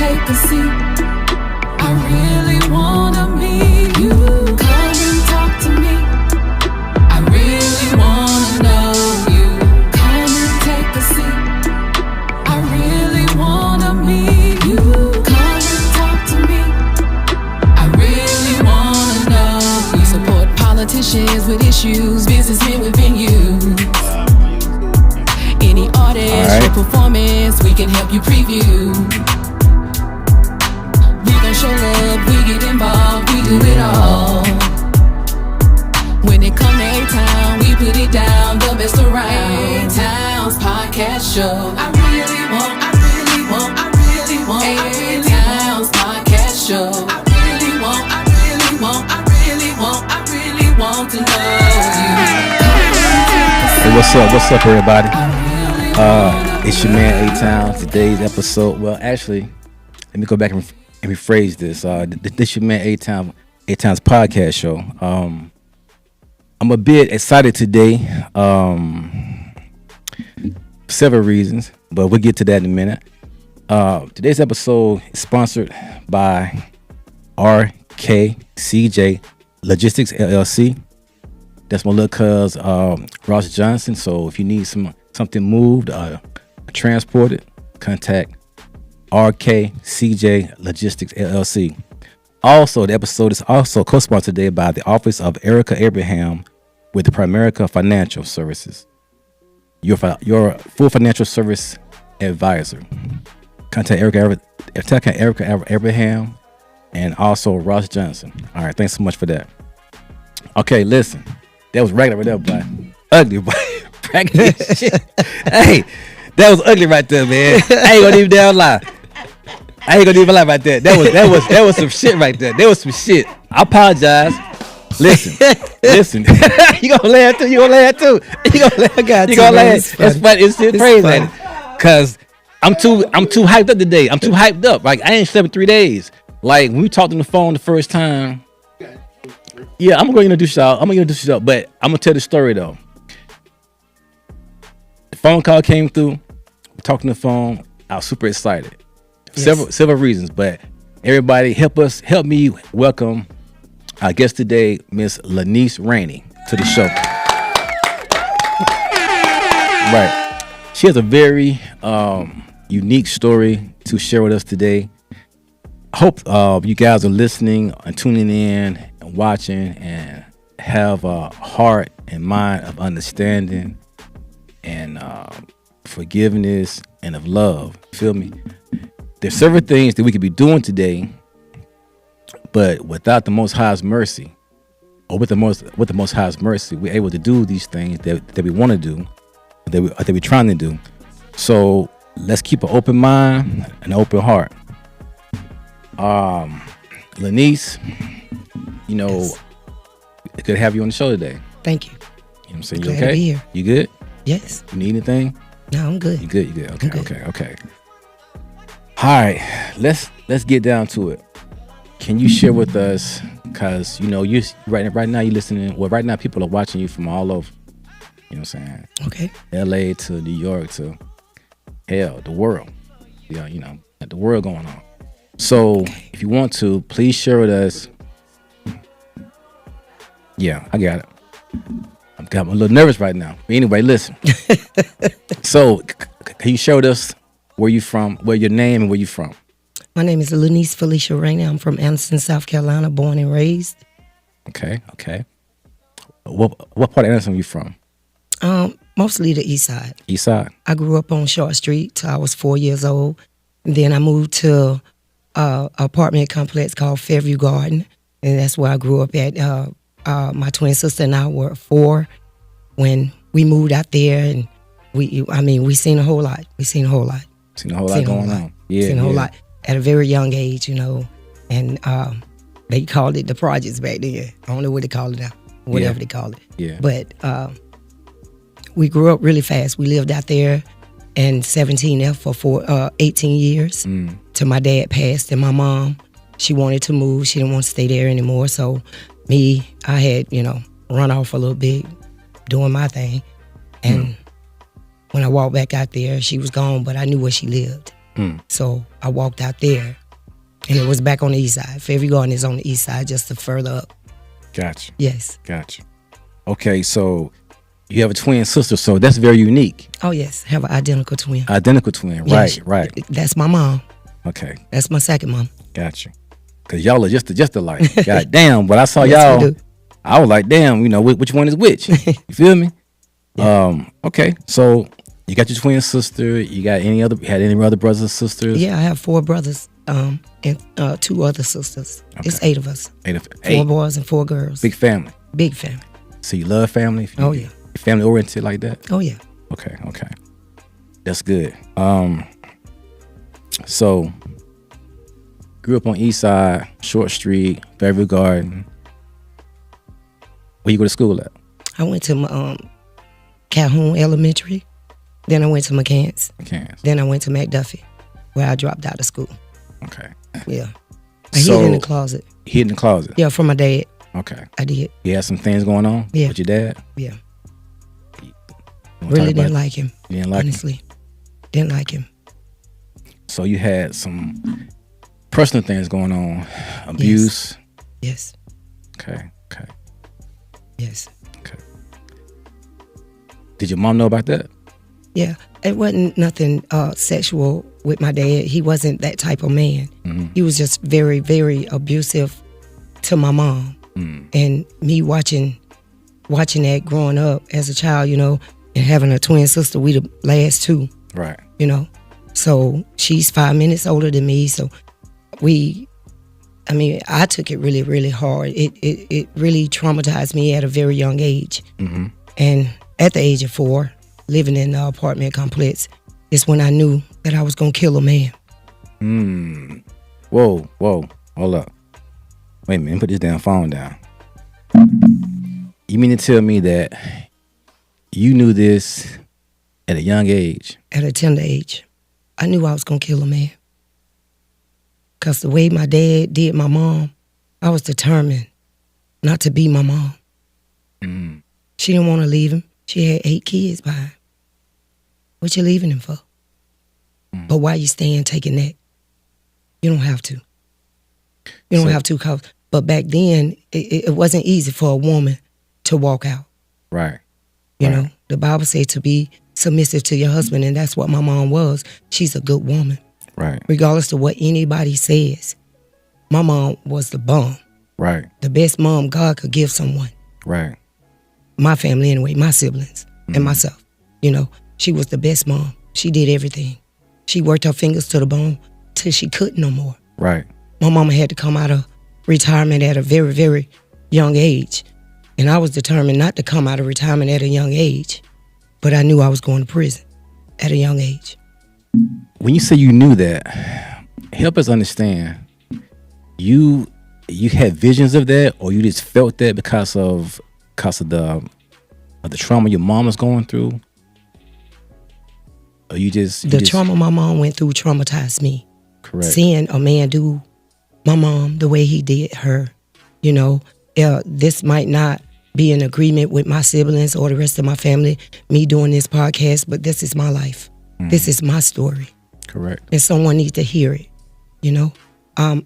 take a seat. I really wanna meet you. Come and talk to me. I really wanna know you. Come and take a seat. I really wanna meet you. Come and talk to me. I really wanna know you. Support politicians with issues, businessmen with venues. Any artist or performance, we can help you preview. We gon' show up, we get involved, we do it all. When it come to Atown, we put it down, the best around. Atown's podcast show. I really want Atown's podcast show. I really want to know you. Hey, what's up, everybody? It's your man Atown. Today's episode. Well, actually, let me go back and rephrase this. This your man Atown's podcast show. I'm a bit excited today. For several reasons, but we'll get to that in a minute. Today's episode is sponsored by RKCJ Logistics LLC. That's my little cuz Ross Johnson. So if you need something moved, transported, contact RKCJ Logistics LLC. Also, the episode is also co-sponsored today by the Office of Erica Abraham with Primerica Financial Services, your full financial service advisor. Contact Erica Abraham and also Ross Johnson. All right, thanks so much for that. Okay, listen, that was regular right there, boy. Ugly, boy. Raggedy shit. Hey, that was ugly right there, man. I ain't gonna even damn lie. I ain't gonna even lie about that. That was some shit right there. That was some shit. I apologize. Listen. You gonna laugh too? You gonna laugh? It's funny. It's crazy, cause I'm too hyped up today. I'm too hyped up. Like I ain't slept in 3 days. Like when we talked on the phone the first time. Yeah, I'm gonna introduce y'all. But I'm gonna tell the story though. The phone call came through. We talked on the phone. I was super excited. Yes. Several reasons, but everybody help me welcome our guest today, Miss Lenise Rainey, to the show. Right. She has a very unique story to share with us today. I hope you guys are listening and tuning in and watching and have a heart and mind of understanding and forgiveness and of love. Feel me? There's several things that we could be doing today, but without the Most High's mercy, or with the Most High's mercy, we're able to do these things that we want to do, that we're trying to do. So let's keep an open mind and an open heart. Lenise, yes. Good to have you on the show today. Thank you. You know what I'm saying? Glad you okay? To be here. You good? Yes. You need anything? No, I'm good. You good? Okay, I'm good. Okay. All right, let's get down to it. Can you share with us, because you right now you're listening. Well, right now people are watching you from all over. You know what I'm saying? Okay. LA to New York to hell, the world. Yeah, the world going on. So if you want to, please share with us. Yeah, I got it. I'm a little nervous right now. But anyway, listen. So can you share with us where you from, where your name and where you from? My name is Lenise Felicia Rainey. I'm from Anderson, South Carolina, born and raised. Okay. What part of Anderson are you from? Mostly the east side. East side? I grew up on Short Street till I was 4 years old. And then I moved to an apartment complex called Fairview Garden. And that's where I grew up at. My twin sister and I were 4 when we moved out there. And we seen a whole lot. Seen a whole lot going on. Yeah. Seen a whole lot at a very young age, And they called it the projects back then. I don't know what they call it now. Whatever they call it. Yeah. But we grew up really fast. We lived out there in 17F for 18 years till my dad passed. And my mom, she wanted to move. She didn't want to stay there anymore. So I had, run off a little bit, doing my thing. And when I walked back out there, she was gone, but I knew where she lived. So I walked out there, and it was back on the east side. Fairview Garden is on the east side, just a further up. Gotcha. Yes. Gotcha. Okay, so you have a twin sister, so that's very unique. Oh, yes. Have an identical twin. Identical twin. Yeah, Right. That's my mom. Okay, That's my second mom. gotcha. Cause y'all are just alike. God damn, when I saw Yes, we y'all, do. I was like, damn, which one is which? You feel me? Okay, so you got your twin sister. You got any other brothers or sisters? Yeah, I have 4 brothers and 2 other sisters. It's 8 of us. 4 boys and 4 girls. Big family. Big family. So you love family? Oh, yeah. Family oriented like that? Oh, yeah. Okay. That's good. So grew up on East Side, Short Street, Fairview Garden. Where you go to school at? I went to Calhoun Elementary. Then I went to McCants. Then I went to McDuffie, where I dropped out of school. Okay. Yeah. I hid in the closet. Hid in the closet? Yeah, from my dad. Okay. I did. You had some things going on Yeah. with your dad? Yeah. You wanna Really talk about didn't it? like him. You didn't like him? honestly. Didn't like him. So you had some personal things going on, abuse. Yes. Okay. Yes. Did your mom know about that? Yeah. It wasn't nothing sexual with my dad. He wasn't that type of man. He was just very, very abusive to my mom. And me watching that growing up as a child, and having a twin sister, we the last 2. Right. So she's 5 minutes older than me. So I took it really, really hard. It really traumatized me at a very young age. And at the age of 4, living in the apartment complex, is when I knew that I was going to kill a man. Whoa. Hold up. Wait a minute, put this damn phone down. You mean to tell me that you knew this at a young age? At a tender age. I knew I was going to kill a man. Because the way my dad did my mom, I was determined not to be my mom. She didn't want to leave him. She had 8 kids by him. What you leaving him for? But why you staying taking that? You don't have to. You don't have to. But back then, it wasn't easy for a woman to walk out. Right. You know, the Bible says to be submissive to your husband, and that's what my mom was. She's a good woman. Right. Regardless of what anybody says. My mom was the bomb. Right. The best mom God could give someone. Right. My family anyway, my siblings and myself. She was the best mom. She did everything. She worked her fingers to the bone till she couldn't no more. Right. My mama had to come out of retirement at a very, very young age. And I was determined not to come out of retirement at a young age. But I knew I was going to prison at a young age. When you say you knew that, help us understand. You had visions of that, or you just felt that because of the trauma your mom was going through? Or the trauma my mom went through traumatized me. Correct. Seeing a man do my mom the way he did her, this might not be in agreement with my siblings or the rest of my family, me doing this podcast, but this is my life. This is my story. Correct. And someone needs to hear it. I've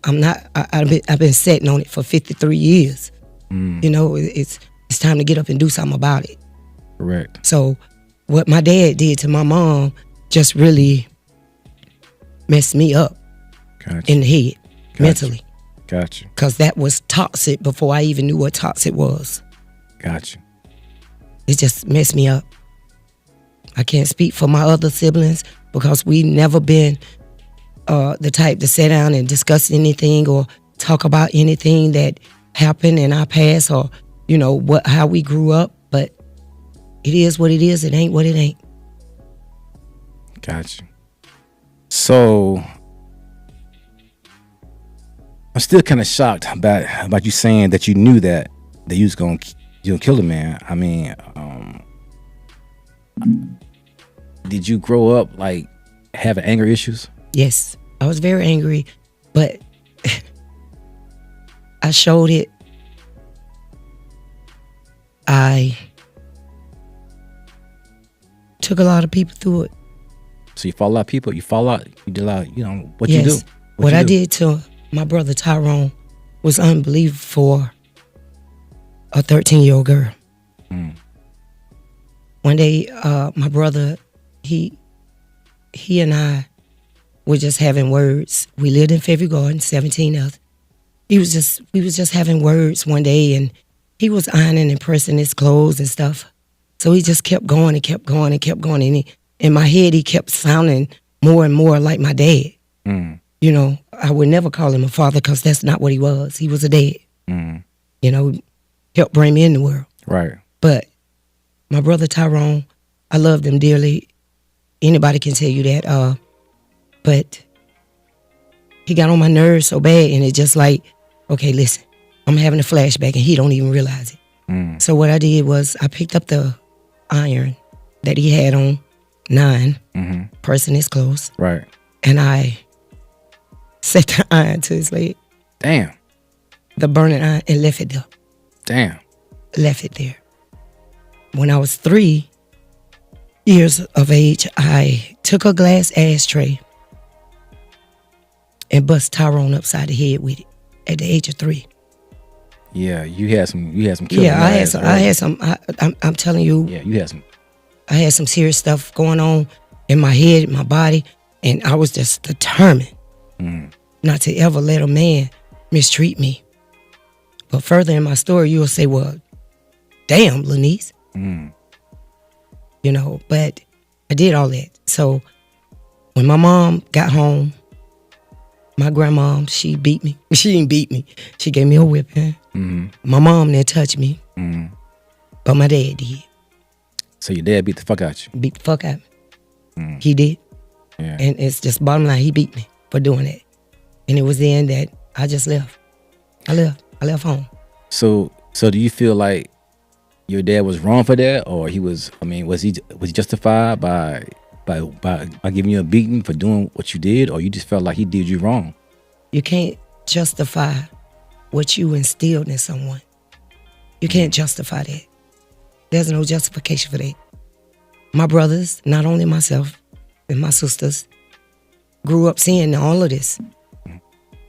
been sitting on it for 53 years. It's time to get up and do something about it. Correct. So what my dad did to my mom just really messed me up in the head, mentally. Gotcha. Because that was toxic before I even knew what toxic was. Gotcha. It just messed me up. I can't speak for my other siblings because we never been the type to sit down and discuss anything or talk about anything that happened in our past or, how we grew up. But it is what it is. It ain't what it ain't. Gotcha. So I'm still kind of shocked about you saying that you knew that you was gonna kill a man. I mean, did you grow up like having anger issues? Yes, I was very angry, but I showed it. I took a lot of people through it. So you fought a lot of people. You fought a lot. You did a lot. You know what Yes. you do. What you I do. did to my brother Tyrone was unbelievable for a 13-year-old girl. One day, my brother, he and I were just having words. We lived in Fairview Garden, 17 us. We was just having words one day, and he was ironing and pressing his clothes and stuff. So he just kept going and kept going and kept going. And in my head, he kept sounding more and more like my dad. You know, I would never call him a father because that's not what he was. He was a dad. You know, helped bring me in the world. Right. But my brother Tyrone, I loved him dearly. Anybody can tell you that. But he got on my nerves so bad, and it just like, okay, listen, I'm having a flashback, and he don't even realize it. So what I did was I picked up the iron that he had on 9, pressing his clothes, Right. and I set the iron to his leg, Damn. the burning iron, and left it there. Damn. Left it there. When I was 3 years of age, I took a glass ashtray and bust Tyrone upside the head with it at the age of 3. Yeah, you had some killing Yeah, ass, I had some. I'm telling you, Yeah, you had some. I had some serious stuff going on in my head, my body, and I was just determined not to ever let a man mistreat me. But further in my story, you'll say, well, damn, Lenise. You know, but I did all that. So when my mom got home, my grandmom, she beat me. She didn't beat me. She gave me a whipping. My mom didn't touch me, but my dad did. So your dad beat the fuck out you. Beat the fuck out of me. He did. Yeah. And it's just bottom line, he beat me for doing that. And it was then that I just left. I left home. So do you feel like your dad was wrong for that, or he was? I mean, was he justified by giving you a beating for doing what you did, or you just felt like he did you wrong? You can't justify what you instilled in someone. You can't justify that. There's no justification for that. My brothers, not only myself and my sisters, grew up seeing all of this.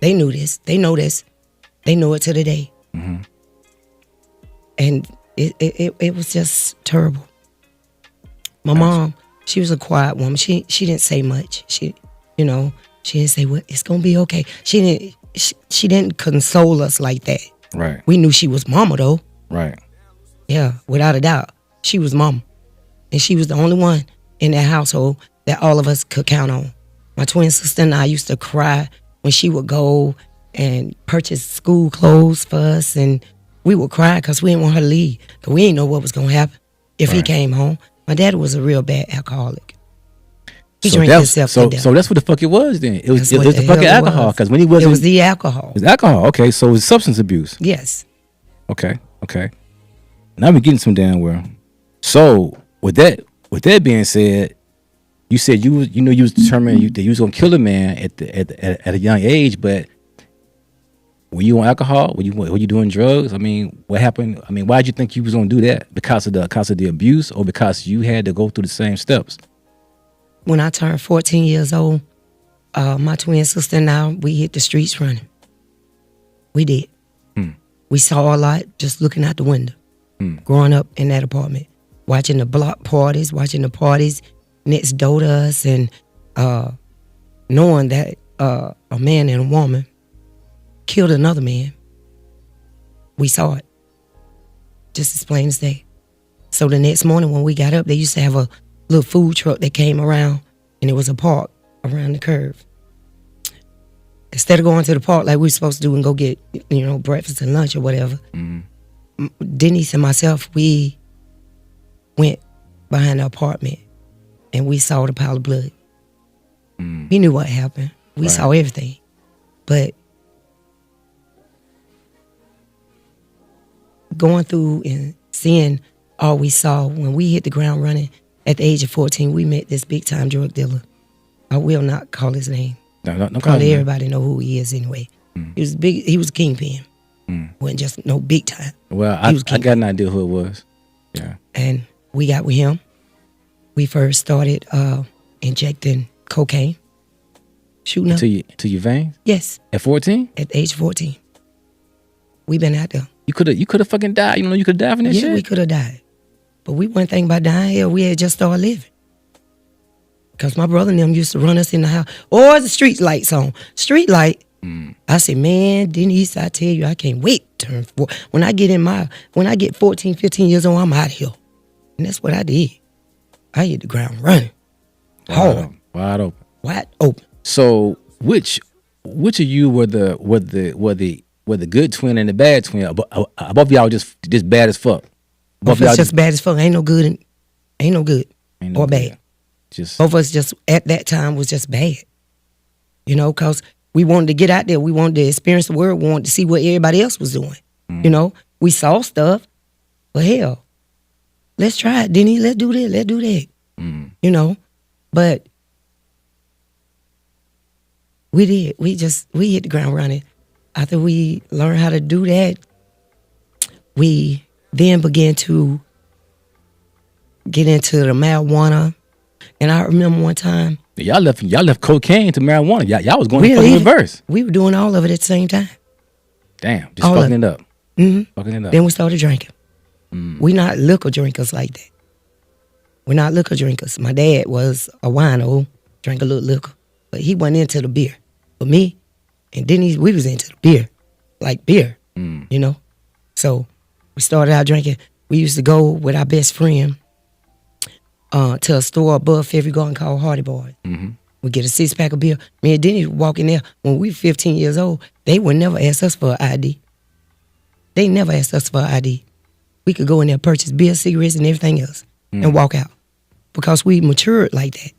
They knew this. They know this. They know it to the day. And it was just terrible. My mom, she was a quiet woman. She didn't say much. She didn't say, well, it's gonna be okay. She didn't console us like that. Right. We knew she was mama though. Right. Yeah, without a doubt. She was mama. And she was the only one in that household that all of us could count on. My twin sister and I used to cry when she would go and purchase school clothes for us, and we would cry because we didn't want her to leave, because we didn't know what was going to happen if he came home. My dad was a real bad alcoholic. He drank himself to death. So that's what the fuck it was then. It was That's the what the fucking hell it alcohol, was. because when he wasn't, It was the alcohol. it was alcohol. Okay, so it was substance abuse. Yes. Okay. Now we're getting some damn well. So with that being said, you said you was determined that you was gonna kill a man at a young age, but were you on alcohol? Were you doing drugs? I mean, what happened? I mean, why did you think you was gonna do that? Because of the abuse, or because you had to go through the same steps? When I turned 14 years old, my twin sister and I, we hit the streets running. We did. We saw a lot just looking out the window, growing up in that apartment, watching the block parties, watching the parties next door to us, and knowing that a man and a woman killed another man. We saw it, just as plain as day. So the next morning when we got up, they used to have a little food truck that came around, and it was a park around the curve. Instead of going to the park like we were supposed to do and go get, breakfast and lunch or whatever, Denise and myself, we went behind the apartment and we saw the pile of blood. We knew what happened. We saw everything. But going through and seeing all we saw, when we hit the ground running at the age of 14, we met this big time drug dealer. I will not call his name. No, Probably everybody know who he is anyway. He was big. He was a kingpin. Wasn't just no big time. Well, I got an idea who it was. Yeah. And we got with him. We first started injecting cocaine, shooting up. To your veins Yes, at 14. at age 14. We been out there. You could have fucking died. You know, you could have died from that Yeah, shit. we could have died. But we weren't thinking about dying here. We had just started living. Because my brother and them used to run us in the house. Or the street lights on. Street light. I said, man, Denise, I tell you, I can't wait to turn 4. When I get 14, 15 years old, I'm out of here. And that's what I did. I hit the ground running. Hard. Wide open. Wide open. So which of you were the good twin and the bad twin? Both of y'all just bad as fuck. Both of us just bad as fuck. Ain't no good or bad. Just Both of us just at that time was just bad. You know, because we wanted to get out there. We wanted to experience the world. We wanted to see what everybody else was doing. You know, we saw stuff. Well, hell, let's try it, Denny. Let's do this. Let's do that. You know, but we did. We hit the ground running. After we learned how to do that, we then began to get into the marijuana. And I remember one time. y'all left cocaine to marijuana. Y'all was going in reverse. We were doing all of it at the same time. Damn, just fucking it up. Fucking it up. Then we started drinking. We not liquor drinkers like that. We're not liquor drinkers. My dad was a wino, drank a little liquor, but he wasn't into the beer. But me and Denise, we was into the beer, like beer, you know. So we started out drinking. We used to go with our best friend to a store above Fairview Garden called Hardy Boy. We get a 6-pack of beer. Me and Denny walk in there. When we 15 years old, they would never ask us for an ID. They never asked us for an ID. We could go in there, purchase beer, cigarettes, and everything else, and walk out. Because we matured like that,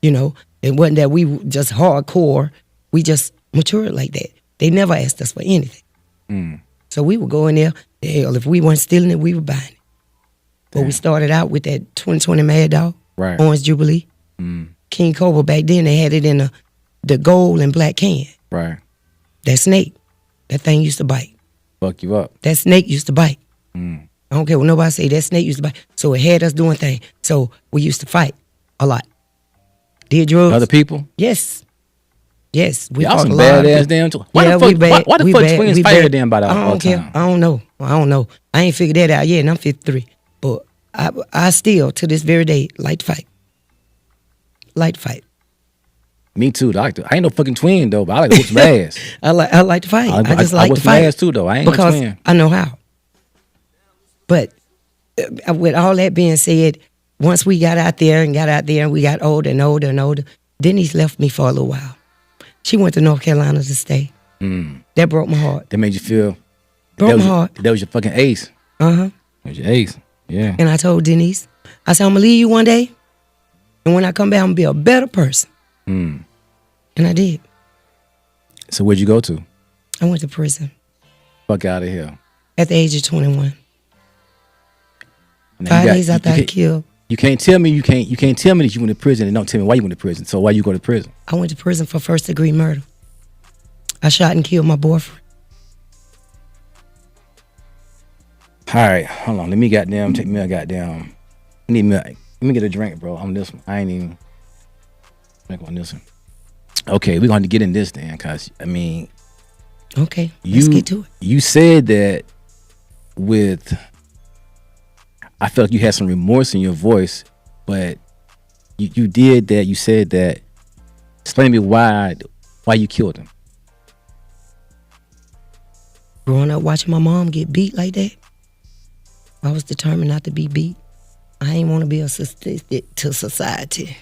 you know. It wasn't that we just hardcore. We just matured like that. They never asked us for anything. So we would go in there. Hell, if we weren't stealing it, we were buying it. But we started out with that 2020 Mad Dog, Right. Orange Jubilee. King Cobra, back then, they had it in the gold and black can. Right. That snake, that thing used to bite. Fuck you up. That snake used to bite. I don't care what nobody say, that snake used to bite. So it had us doing things. So we used to fight a lot. Did drugs. Other people? Yes. Yes. We Y'all fought some a lot of badass people. damn too. Why Yeah, the fuck, we bad. why the We fuck bad. twins We fight bad. damn about I all don't the care. time? I don't know. I ain't figured that out yet, and I'm 53. But I still, to this very day, like to fight. Like to fight. Me too. I ain't no fucking twin though, but I like to whoop some ass. I like to fight. I just like whoop to some fight. ass too though. I ain't because no twin. I know how. But with all that being said, once we got out there and we got older and older and older, Denise left me for a little while. She went to North Carolina to stay. That broke my heart. That made you feel Broke my heart. That was your fucking ace. Uh-huh. That was your ace. Yeah. And I told Denise, I said, I'm going to leave you one day. And when I come back, I'm going to be a better person. And I did. So where'd you go to? I went to prison Fuck out of here. at the age of 21. Now, 5 days after I killed. You can't tell me that you went to prison and don't tell me why you went to prison. So why you go to prison? I went to prison for first-degree murder. I shot and killed my boyfriend. All right, hold on. Let me take me a goddamn. Let me get a drink, bro. On this one, I ain't even drink on this one. Okay, we're going to get in this then, cause I mean, Okay, let's get to it. You said that I felt like you had some remorse in your voice, but you did that. You said that. Explain to me why you killed him. Growing up watching my mom get beat like that, I was determined not to be beat. I ain't want to be a statistic to society.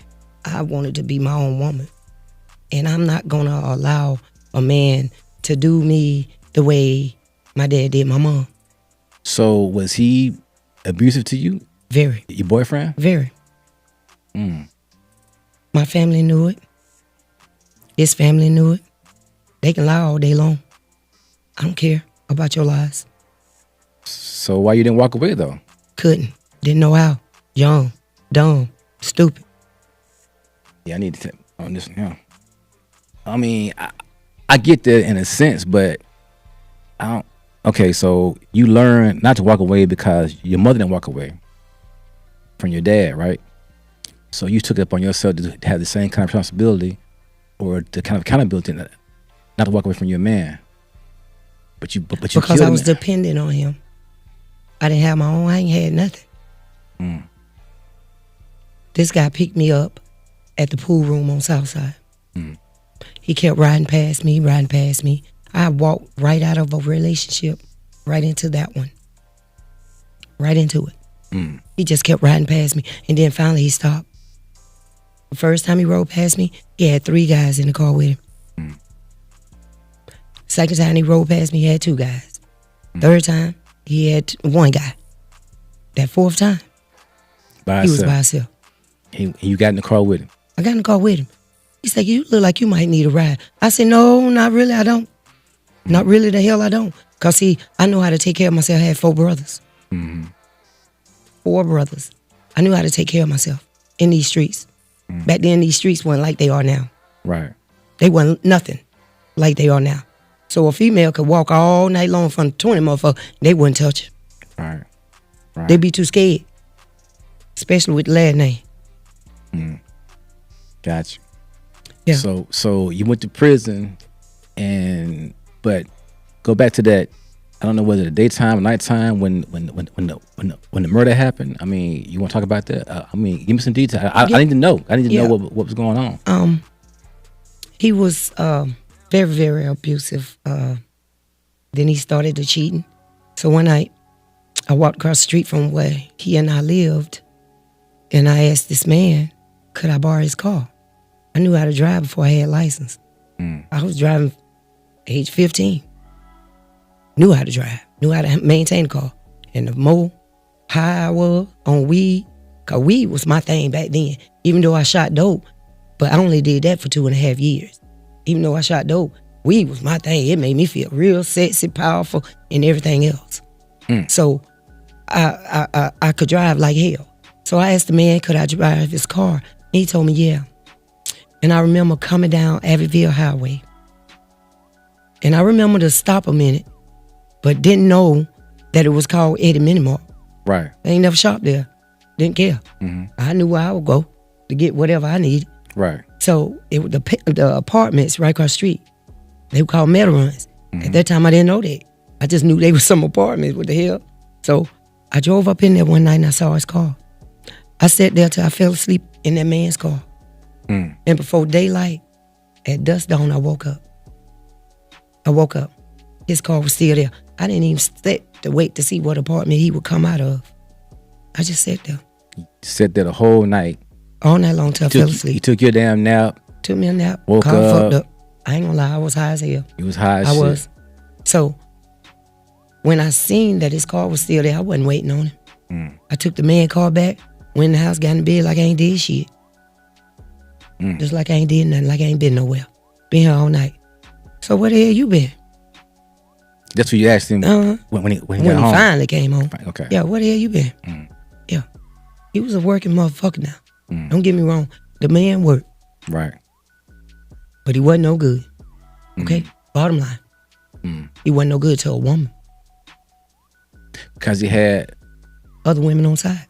I wanted to be my own woman. And I'm not going to allow a man to do me the way my dad did my mom. So was he abusive to you? Very. Your boyfriend? Very. My family knew it. His family knew it. They can lie all day long. I don't care about your lies. So why you didn't walk away though? Couldn't. Didn't know how. Young. Dumb. Stupid. Yeah, I need to on this one. Yeah. I mean, I get that in a sense, but I don't. Okay, so you learn not to walk away because your mother didn't walk away from your dad, right? So you took it upon yourself to have the same kind of responsibility, or the kind of accountability, not to walk away from your man. But you because killed I was him. dependent on him. I didn't have my own. I ain't had nothing. This guy picked me up at the pool room on Southside. He kept riding past me. I walked right out of a relationship, right into that one. Right into it. He just kept riding past me. And then finally he stopped. The first time he rode past me, he had 3 guys in the car with him. Second time he rode past me, he had 2 guys. Third time, he had 1 guy. That 4th time, By he was himself. by himself. You got in the car with him. I got in the car with him. He said, you look like you might need a ride. I said, no, not really, I don't. Not really, the hell I don't. Because, see, I know how to take care of myself. I had 4 brothers. 4 brothers. I knew how to take care of myself in these streets. Back then, these streets weren't like they are now. Right. They weren't nothing like they are now. So a female could walk all night long from 20 motherfuckers, they wouldn't touch her. Right. They'd be too scared. Especially with the last name. Gotcha. Yeah. So you went to prison, but go back to that. I don't know whether the daytime or nighttime when the murder happened. I mean, you want to talk about that? I mean, give me some detail. I need to know. I need to know what was going on. He was very, very abusive. Then he started the cheating. So one night, I walked across the street from where he and I lived, and I asked this man, could I borrow his car? I knew how to drive before I had a license. I was driving age 15. Knew how to drive. Knew how to maintain the car. And the more high I was on weed, because weed was my thing back then. Even though I shot dope, but I only did that for 2.5 years. Even though I shot dope, weed was my thing. It made me feel real sexy, powerful, and everything else. So I could drive like hell. So I asked the man, could I drive his car? And he told me, yeah. And I remember coming down Abbeville Highway. And I remember to stop a minute, but didn't know that it was called Eddie Minimart. Right. I ain't never shopped there. Didn't care. I knew where I would go to get whatever I needed. Right. So it was the apartments right across the street. They were called metal runs. At that time, I didn't know that. I just knew they were some apartments. What the hell? So I drove up in there one night and I saw his car. I sat there till I fell asleep in that man's car. And before daylight, at dusk dawn, I woke up. His car was still there. I didn't even sit to wait to see what apartment he would come out of. I just sat there. Sat there the whole night. All night long till I fell asleep. You took your damn nap. Took me a nap. Woke car up. fucked up. I ain't gonna lie, I was high as hell. You was high as I shit. was. So when I seen that his car was still there, I wasn't waiting on him. I took the man car back, went in the house, got in bed like I ain't did shit. Just like I ain't did nothing, like I ain't been nowhere. Been here all night. So where the hell you been? That's what you asked him when he got When he home. finally came home. Okay. Yeah, where the hell you been? Yeah. He was a working motherfucker now. Don't get me wrong. The man worked, Right. but he wasn't no good. Okay? Bottom line. He wasn't no good to a woman. Because he had... Other women on side.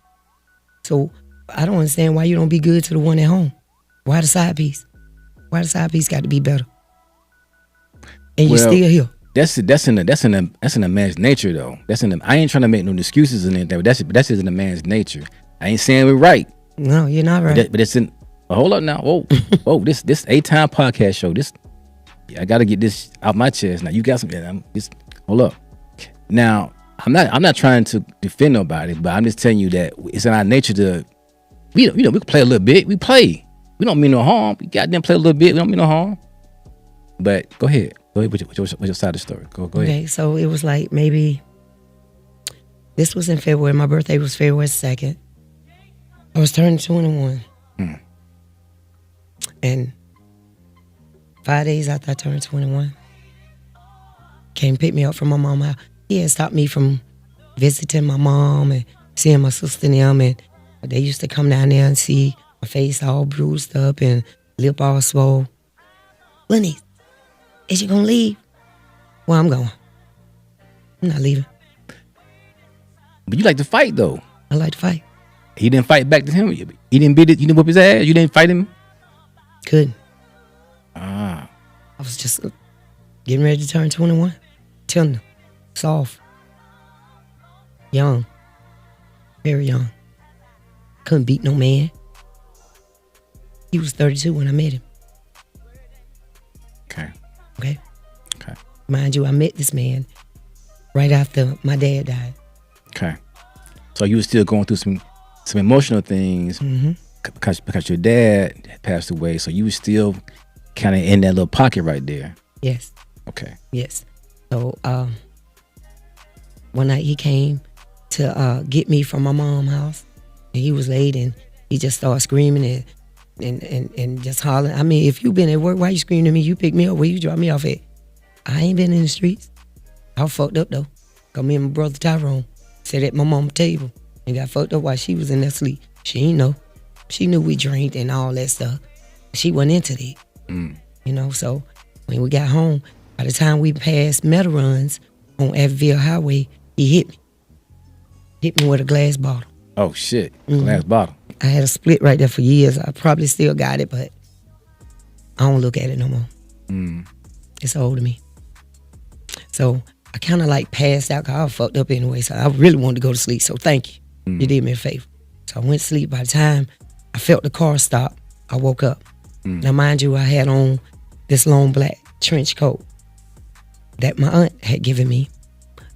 So I don't understand why you don't be good to the one at home. Why the side piece? Why the side piece got to be better? And you still here. That's in a man's nature though. I ain't trying to make no excuses in anything, but that's just in a man's nature. I ain't saying we're right. No, you're not right. But it's in. Hold up now. Whoa, this Atown podcast show. I got to get this out my chest. Now you got some. Hold up. Now I'm not trying to defend nobody, but I'm just telling you that it's in our nature to. We can play a little bit. We play. We don't mean no harm. We goddamn play a little bit. We don't mean no harm. But go ahead. Go ahead with your side of the story. Go ahead. Okay, so it was like maybe, this was in February. My birthday was February 2nd. I was turning 21. And 5 days after I turned 21, came pick me up from my mom's house. He had stopped me from visiting my mom and seeing my sister and them. And they used to come down there and see my face all bruised up and lip all swole. Lenise, is you gonna leave? Well, I'm going. I'm not leaving. But you like to fight though. I like to fight. He didn't fight back to him. He didn't beat it. You didn't whip his ass. You didn't fight him. Couldn't. Ah, I was just getting ready to turn 21. Tender. Soft. Young. Very young. Couldn't beat no man. He was 32 when I met him. okay, Okay? okay, Mind you, I met this man right after my dad died. okay. So you were still going through some emotional things because your dad had passed away. So you were still kind of in that little pocket right there. Yes. Okay. Yes. So one night he came to get me from my mom's house, and he was late, and he just started screaming and just hollering. I mean, if you been at work, why you screaming at me? You pick me up, where you drop me off at? I ain't been in the streets. I was fucked up though. Cause me and my brother Tyrone sat at my mom's table and got fucked up while she was in that sleep. She ain't know. She knew we drank and all that stuff. She wasn't into that. You know, so when we got home, by the time we passed Metal Runs on Abbeville Highway, he hit me. Hit me with a glass bottle. Oh shit! Glass bottle. I had a split right there for years. I probably still got it, but I don't look at it no more. It's old to me. So I kind of like passed out because I was fucked up anyway. So I really wanted to go to sleep. So thank you. You did me a favor. So I went to sleep. By the time I felt the car stop, I woke up. Now, mind you, I had on this long black trench coat that my aunt had given me.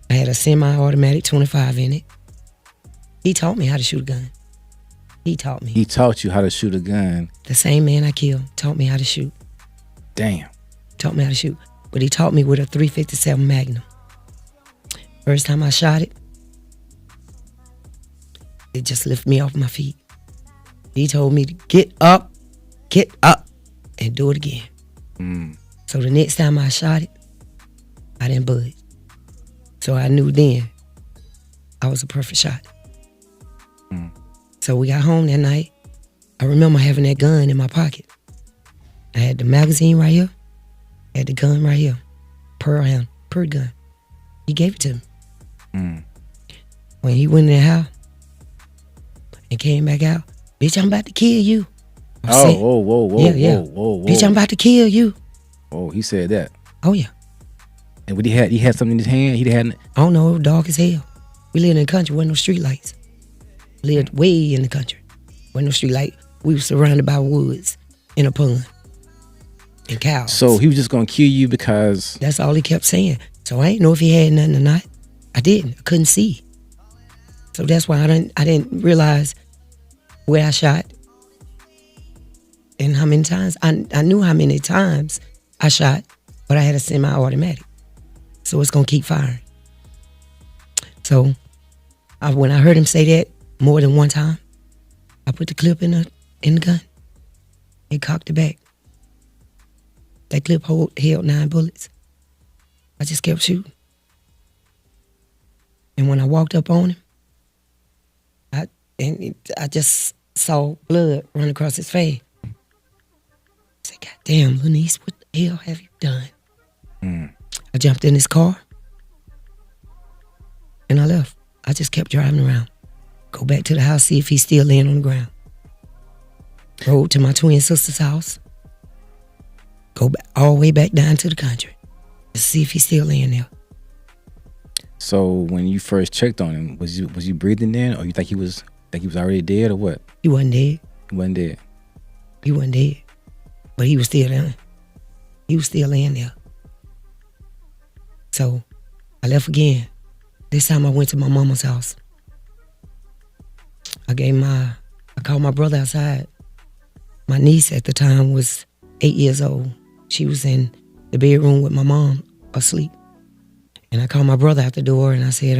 I had a semi-automatic 25 in it. He taught me how to shoot a gun. He taught me. He taught you how to shoot a gun. The same man I killed taught me how to shoot. Damn. Taught me how to shoot. But he taught me with a .357 Magnum. First time I shot it, it just lifted me off my feet. He told me to get up, and do it again. So the next time I shot it, I didn't budge. So I knew then I was a perfect shot. So we got home that night. I remember having that gun in my pocket. I had the magazine right here. I had the gun right here. Pearl gun. He gave it to me. When he went in the house and came back out, bitch, I'm about to kill you. Whoa. Bitch, I'm about to kill you. Oh, he said that. Oh yeah. And what he had something in his hand. He had. I don't know, it was dark as hell. We lived in the country, wasn't no street lights. Lived way in the country. Wasn't no street light. We were surrounded by woods in a pond. And cows. So he was just gonna kill you because that's all he kept saying. So I didn't know if he had nothing or not. I didn't. I couldn't see. So that's why I didn't realize where I shot and how many times. I knew how many times I shot, but I had a semi-automatic. So it's gonna keep firing. So when I heard him say that more than one time, I put the clip in the gun and cocked it back. That clip held 9 bullets. I just kept shooting. And when I walked up on him, I just saw blood run across his face. I said, God damn, Lenise, what the hell have you done? I jumped in his car and I left. I just kept driving around. Go back to the house, see if he's still laying on the ground. Rode to my twin sister's house. Go back, all the way back down to the country to see if he's still laying there. So when you first checked on him, was you breathing then, or you think he was already dead, or what? He wasn't dead. He wasn't dead. He wasn't dead, but he was still there. He was still laying there. So I left again. This time I went to my mama's house. I called my brother outside. My niece at the time was 8 years old. She was in the bedroom with my mom asleep. And I called my brother out the door and I said,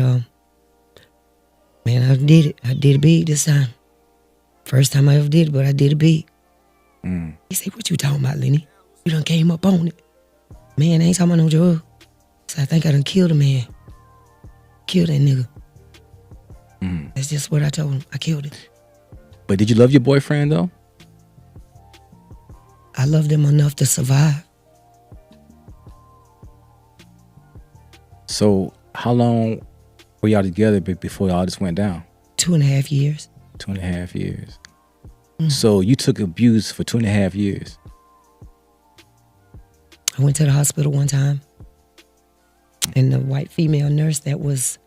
man, I did it. I did it big this time. First time I ever did it, but I did it big. He said, what you talking about, Lenny? You done came up on it. Man, I ain't talking about no drug. So I think I done killed a man. Killed that nigga. That's just what I told him. I killed it. But did you love your boyfriend though? I loved him enough to survive. So how long were y'all together before all this went down? 2.5 years. 2.5 years. So you took abuse for 2.5 years. I went to the hospital one time, and the white female nurse that was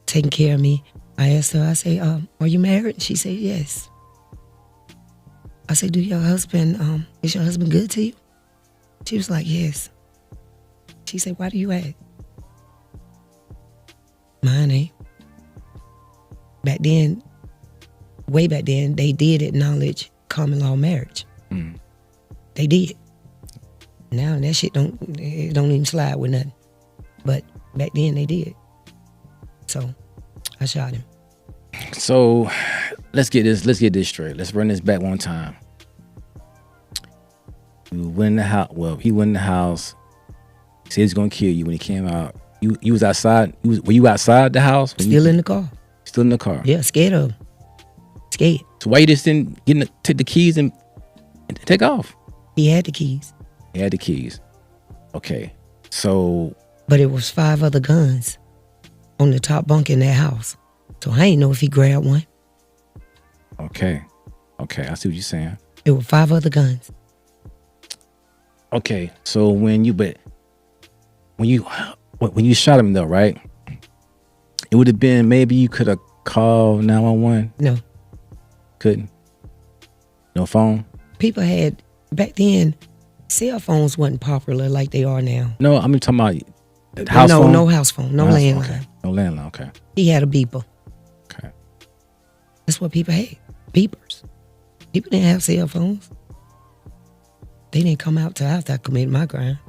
taking care of me, I asked her, I say, are you married? She said, yes. I said, is your husband good to you? She was like, yes. She said, why do you ask? Mine ain't. Way back then, they did acknowledge common law marriage. They did. Now that shit don't even slide with nothing. But back then they did. So I shot him. So let's get this straight. Let's run this back one time. You went in the house. Well, he went in the house. He said he's gonna kill you when he came out. You was outside. Were you outside the house? Still in the car. Still in the car. Yeah, scared of him. Scared. So why you just didn't take the keys and take off? He had the keys. He had the keys. Okay. So. But it was 5 other guns on the top bunk in that house. So I ain't know if he grabbed one. Okay. I see what you're saying. It were 5 other guns. Okay. So when you shot him though, right? It would have been, maybe you could have called 911. No. Couldn't. No phone. People had, back then, cell phones wasn't popular like they are now. No, I'm talking about house phone. No house phone. No landline. Okay. No landline. Okay. He had a beeper. Okay. That's what people had. Beepers. People didn't have cell phones. They didn't come out till after I committed my crime.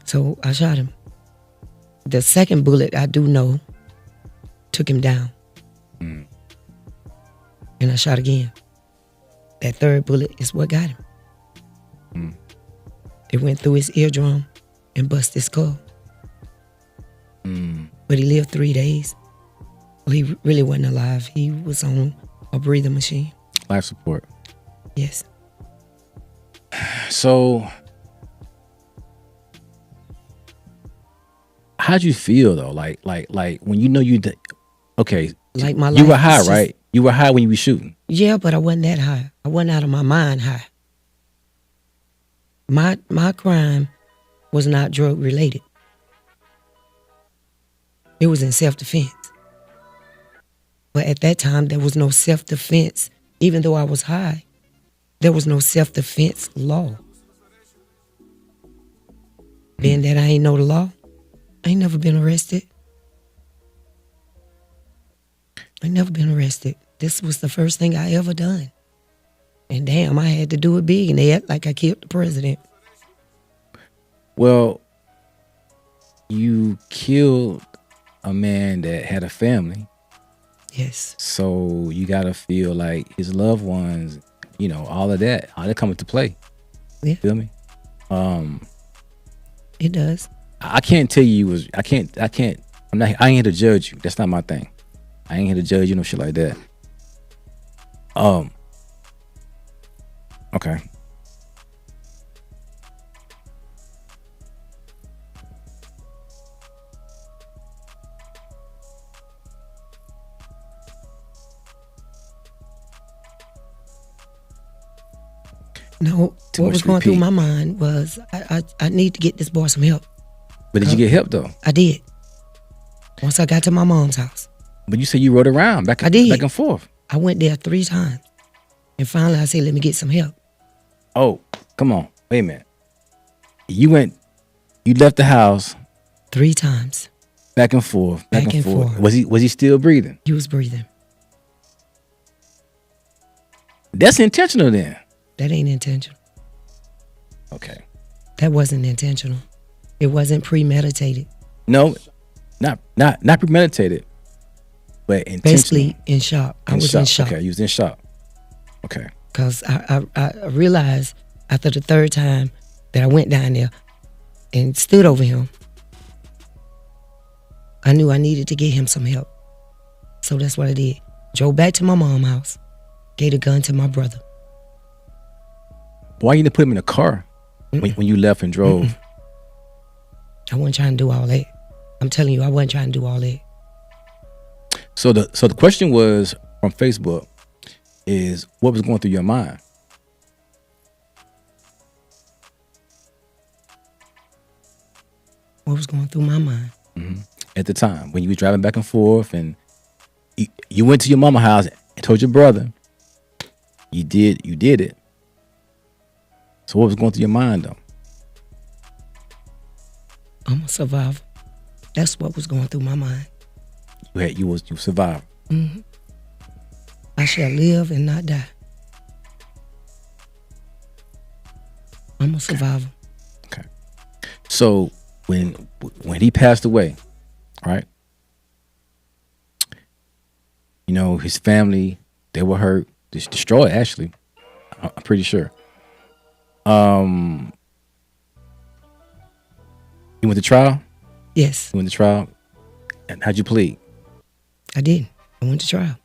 So I shot him. The second bullet, I do know, took him down. And I shot again. That third bullet is what got him. It went through his eardrum and bust his skull. But he lived 3 days. Well, he really wasn't alive. He was on a breathing machine. Life support. Yes. So, how'd you feel though? Like when you know you did. Okay. Like my life. You were high, right? You were high when you were shooting. Yeah, but I wasn't that high. I wasn't out of my mind high. My crime was not drug related. It was in self-defense. But at that time, there was no self-defense. Even though I was high, there was no self-defense law. Being that I ain't know the law, I ain't never been arrested. I never been arrested. This was the first thing I ever done. And damn, I had to do it big, and they act like I killed the president. Well, you killed a man that had a family. Yes. So you gotta feel like his loved ones, all of that come into play. Yeah. Feel me? It does. I can't tell you I ain't here to judge you. That's not my thing. I ain't here to judge you, no shit like that. Okay. No, what was going through my mind was I need to get this boy some help. But did you get help though? I did. Once I got to my mom's house. But you said you rode around back and forth. I went there 3 times. And finally I said, let me get some help. Oh, come on. Wait a minute. You left the house 3 times. Back and forth. Back and forth. Was he still breathing? He was breathing. That's intentional then. That ain't intentional. Okay. That wasn't intentional. It wasn't premeditated. No, not premeditated, but intentional. Basically in shock. I was in shock. Okay, you was in shock. Okay. Because I realized after the 3rd time that I went down there and stood over him, I knew I needed to get him some help. So that's what I did. Drove back to my mom's house, gave the gun to my brother. Why you didn't put him in a car when you left and drove? I wasn't trying to do all that. I'm telling you, I wasn't trying to do all that. So the question was from Facebook is what was going through your mind? What was going through my mind? At the time when you were driving back and forth and you went to your mama's house and told your brother you did it. So what was going through your mind though? I'm a survivor. That's what was going through my mind. You survived. I shall live and not die. I'm a survivor. Okay. So when he passed away, right? You know, his family, they were hurt, destroyed actually. I'm pretty sure. You went to trial? Yes, You went to trial? And how'd you plead? I did. I went to trial.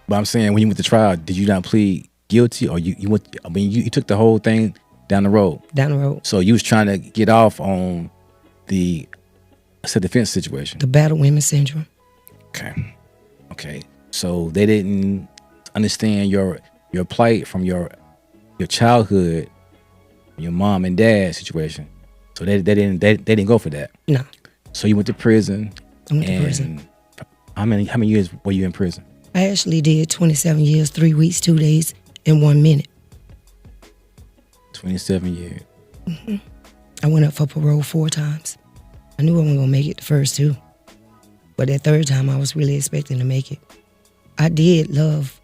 But I'm saying when you went to trial, did you not plead guilty or you went, I mean, you took the whole thing down the road. Down the road. So you was trying to get off on the self-defense situation. The battle women syndrome. Okay. So they didn't understand your plight from your childhood, your mom and dad situation. So they didn't go for that. No, So you went to prison. I went to and prison. How many years were you in prison? I actually did 27 years, 3 weeks, 2 days, and 1 minute. 27 years. I went up for parole 4 times. I knew I wasn't gonna make it the first 2, but that 3rd time I was really expecting to make it. I did love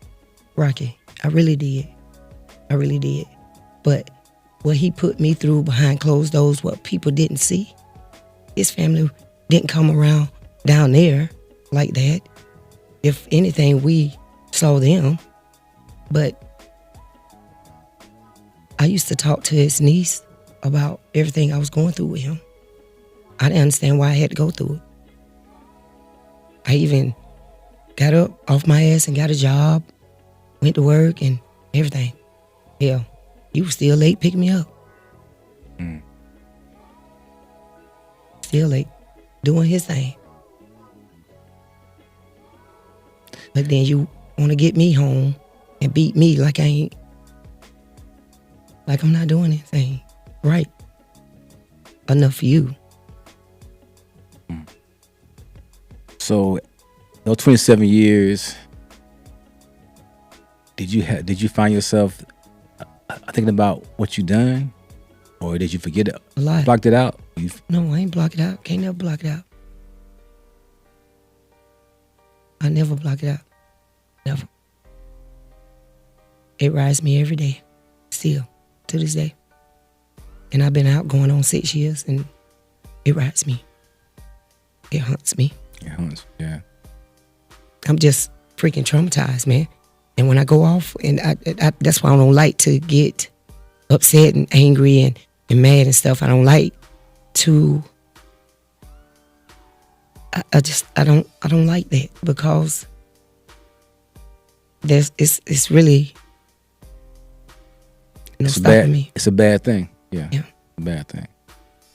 Rocky. I really did. But what he put me through behind closed doors, what people didn't see, his family didn't come around down there like that. If anything, we saw them. But I used to talk to his niece about everything I was going through with him. I didn't understand why I had to go through it. I even got up off my ass and got a job, went to work and everything. Hell, he was still late picking me up. Still late, doing his thing. But then you want to get me home and beat me like I'm not doing anything right enough for you. So those 27 years, did you find yourself thinking about what you done, or did you forget it? A lot. Blocked it out? No, I ain't block it out. Can't never block it out. I never block it out. Never. It rides me every day, still, to this day. And I've been out going on 6 years, and it rides me. It haunts me. It haunts, yeah. I'm just freaking traumatized, man. And when I go off, and I that's why I don't like to get upset and angry and mad and stuff. I don't like to. I don't like that, because it's really stopping me. It's a bad thing. Yeah. Yeah. A bad thing.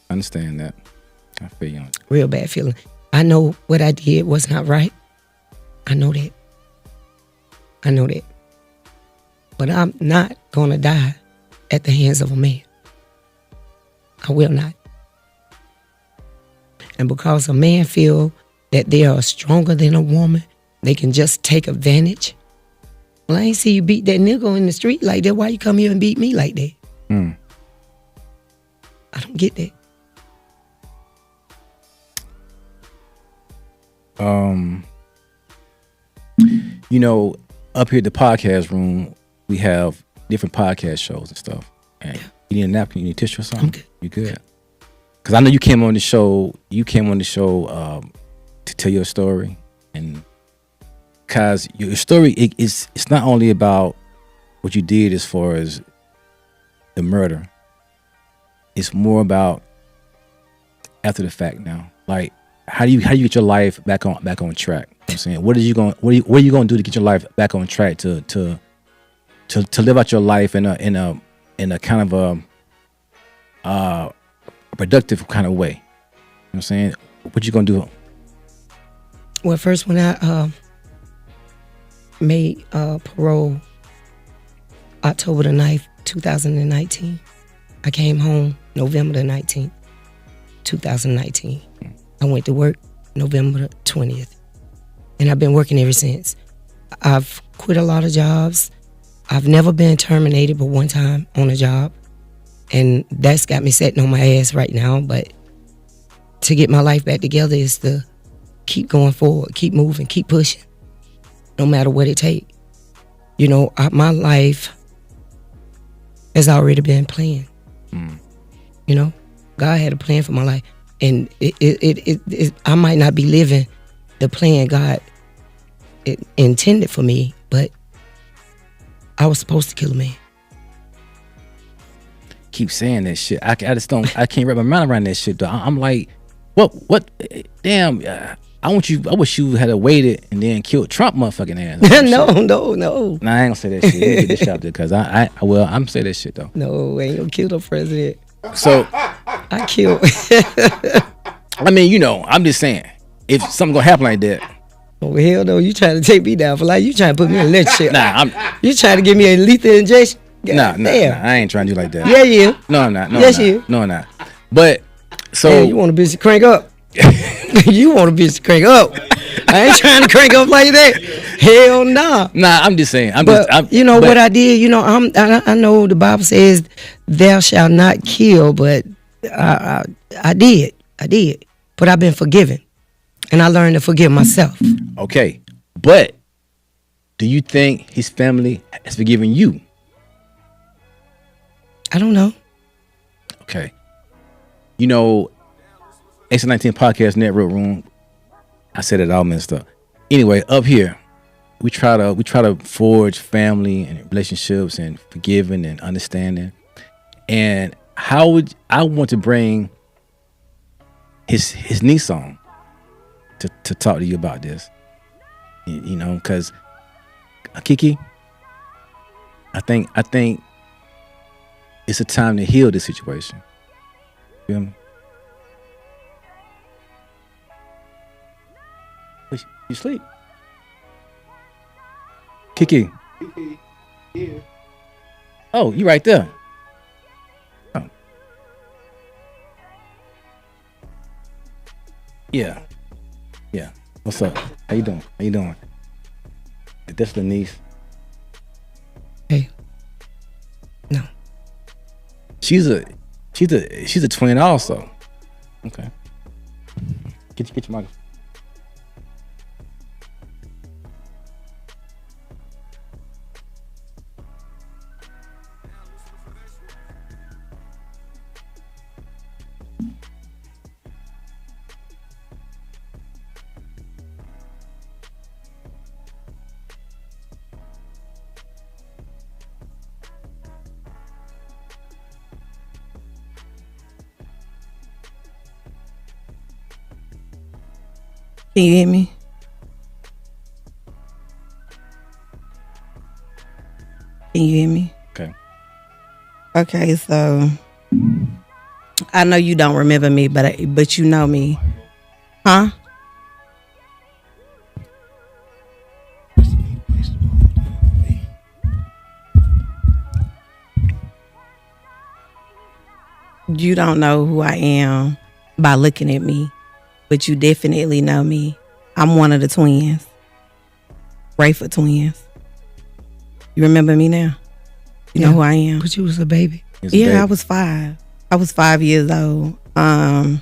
I understand that. I feel you on it. Real bad feeling. I know what I did was not right. I know that. But I'm not gonna die at the hands of a man. I will not. And because a man feel that they are stronger than a woman, they can just take advantage. Well, I ain't see you beat that nigga in the street like that. Why you come here and beat me like that? I don't get that. You know, up here at the podcast room, we have different podcast shows and stuff. And you need a napkin? You need a tissue or something? I'm good. You good? Because I know you came on the show. To tell your story, and because your story, it's not only about what you did as far as the murder. It's more about after the fact now. Like, how do you get your life back on track? You know what I'm saying, what are you going to do to get your life back on track to live out your life in a kind of a productive kind of way? You know what I'm saying? What you gonna do? Well, first when I made parole October the 9th, 2019. I came home November the 19th, 2019. I went to work November the 20th. And I've been working ever since. I've quit a lot of jobs. I've never been terminated but one time on a job. And that's got me sitting on my ass right now. But to get my life back together is to keep going forward, keep moving, keep pushing, no matter what it takes. You know, my life has already been planned. You know, God had a plan for my life. And I might not be living the plan God intended for me, but I was supposed to kill a man. Keep saying that shit. I just don't. I can't wrap my mind around that shit. Though I'm like, what? Damn. I wish you had waited and then killed Trump, motherfucking ass. No. Nah, I ain't gonna say that shit. Let me get this shit out there because I'm gonna say that shit though. No, I ain't gonna kill the president. So I killed. I mean, you know, I'm just saying, if something gonna happen like that. Oh hell no! You trying to take me down for life? You trying to put me in electric? Nah, You trying to give me a lethal injection? Nah, I ain't trying to do like that. Yeah, you. No, I'm not. No, Yes, I'm not. you. No, I'm not. But so Hey, you want a bitch to crank up? You want a bitch to crank up? I ain't trying to crank up like that. Hell nah. Nah, I'm just saying. You know what I did? You know, I know the Bible says, "Thou shalt not kill," but I did. But I've been forgiven, and I learned to forgive myself. Okay, but do you think his family has forgiven you? I don't know. Okay, you know, X19 Podcast Network Room. I said it all messed up. Anyway, up here, we try to forge family and relationships and forgiving and understanding. And how would I want to bring his niece on to talk to you about this? You know, because Kiki, I think it's a time to heal this situation. You feel me? You sleep. Kiki. Yeah. Oh, you right there. Oh. Yeah. Yeah. What's up? How you doing? That's Lenise. Hey. No. She's a twin also. Okay. Get your microphone. Can you hear me? Can you hear me? Okay. Okay, so I know you don't remember me, but you know me, huh? You don't know who I am by looking at me, but you definitely know me. I'm one of the twins, Rayford twins. You remember me now? You know who I am? But you was a baby. I was 5. I was 5 years old. I'm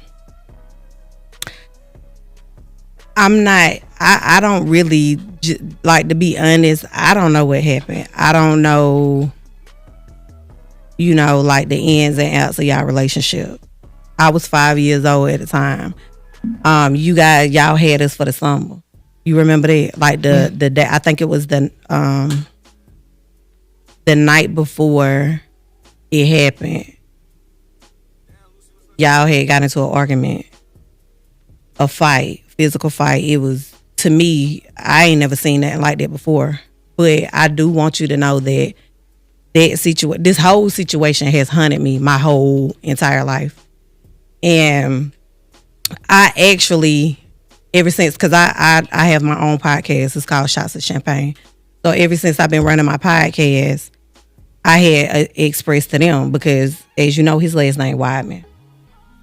not, I don't really, like, to be honest, I don't know what happened. I don't know, you know, like the ins and outs of y'all relationship. I was 5 years old at the time. Y'all had us for the summer. You remember that? Like the day, I think it was the night before it happened. Y'all had got into an argument, a fight, physical fight. It was, to me, I ain't never seen that like that before. But I do want you to know that this whole situation has haunted me my whole entire life. And I actually, ever since, because I have my own podcast, it's called Shots of Champagne. So ever since I've been running my podcast, I had expressed to them, because as you know, his last name Wideman.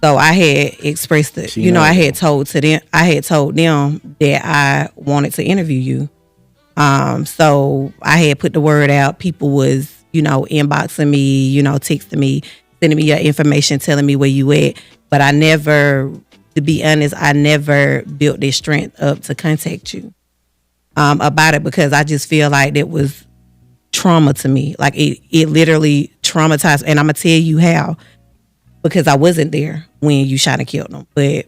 So I had expressed it, I had told them that I wanted to interview you. So I had put the word out. People was, inboxing me, texting me, sending me your information, telling me where you at. But I never, to be honest, I never built this strength up to contact you about it, because I just feel like it was trauma to me. Like it literally traumatized. And I'm going to tell you how, because I wasn't there when you shot and killed them. But